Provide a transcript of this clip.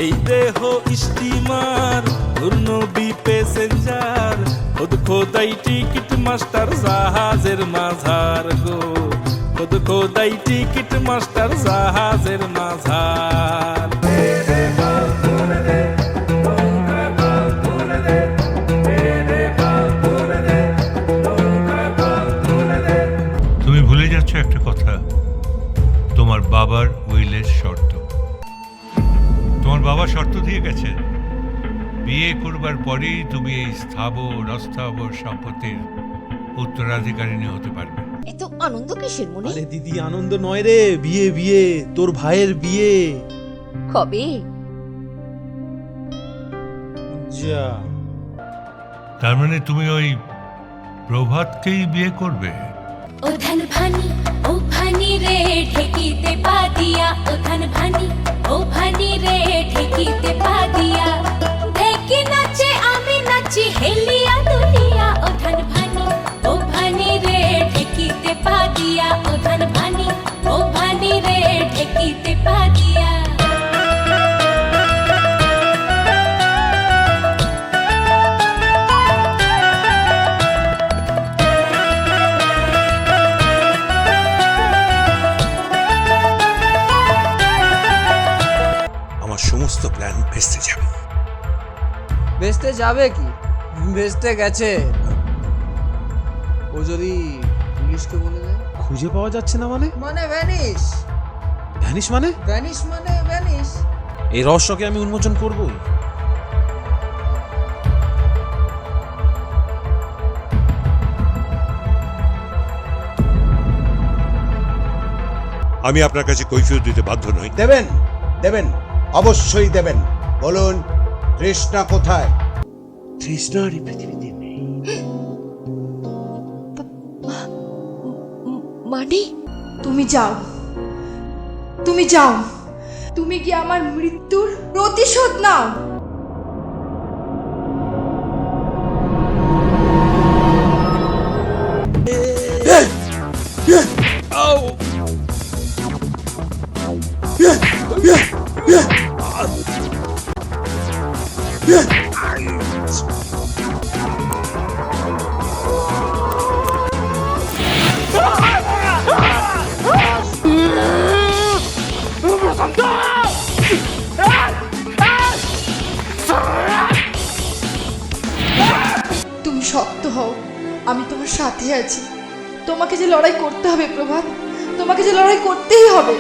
এই দেহ স্টিমার নবী প্যাসেঞ্জার খুদ খোদাই টিকিট মাস্টার জাহাজের মাঝার গো খুদ খোদাই টিকিট মাস্টার জাহাজের মাঝার তুমি ভুলে যাচ্ছ একটা কথা, তোমার বাবার উইলের শর্ত। তোমার বাবা শর্ত দিয়ে গেছে, বিয়ে করবার পরেই তুমি এই স্থাবর অস্থাবর সম্পত্তির উত্তরাধিকারিণী হতে পারবে। এত আনন্দ কিসের মনে? আরে দিদি, আনন্দ নয় রে, বিয়ে বিয়ে, তোর ভাইয়ের বিয়ে। কবে? যা, তার মানে তুমি ওই প্রভাতকেই বিয়ে করবে? ও ধন ভানি ও ভানি রে ঢেকিতে পা দিয়া, ও ধন ভানি ও ভানি রে ঢেকিতে পা দিয়া, ঢেকি নাচে আমি নাচি হেলিয়া দুলিয়া, ও ধন ভানি ও ভানি রে ঢেকিতে পা দিয়া, ও ধন ভানি ও ভানি রে ঢেকিতে পা দিয়া। সমস্ত প্ল্যান ভেস্তে যাবে। ভেস্তে যাবে কি, ভেস্তে গেছে। ও যদি পুলিশকে বলে দেয়? খুঁজে পাওয়া যাচ্ছে না মানে? মানে ভ্যানিশ। ভ্যানিশ মানে? ভ্যানিশ মানে ভ্যানিশ। এই রহস্যকে আমি উন্মোচন করবই। আমি আপনার কাছে কৈফিয়ত দিতে বাধ্য নই। দেবেন, দেবেন, অবশ্যই দেবেন। বলুন, তৃষ্ণা কোথায়? তৃষ্ণা আর এই পৃথিবীতে নেই। মানে তুমি যাও, তুমি যাও, তুমি কি আমার মৃত্যুর প্রতিশোধ নাও। তুমি শক্ত হও, আমি তোমার সাথে আছি। তোমাকে যে লড়াই করতে হবে প্রভাত, তোমাকে যে লড়াই করতেই হবে।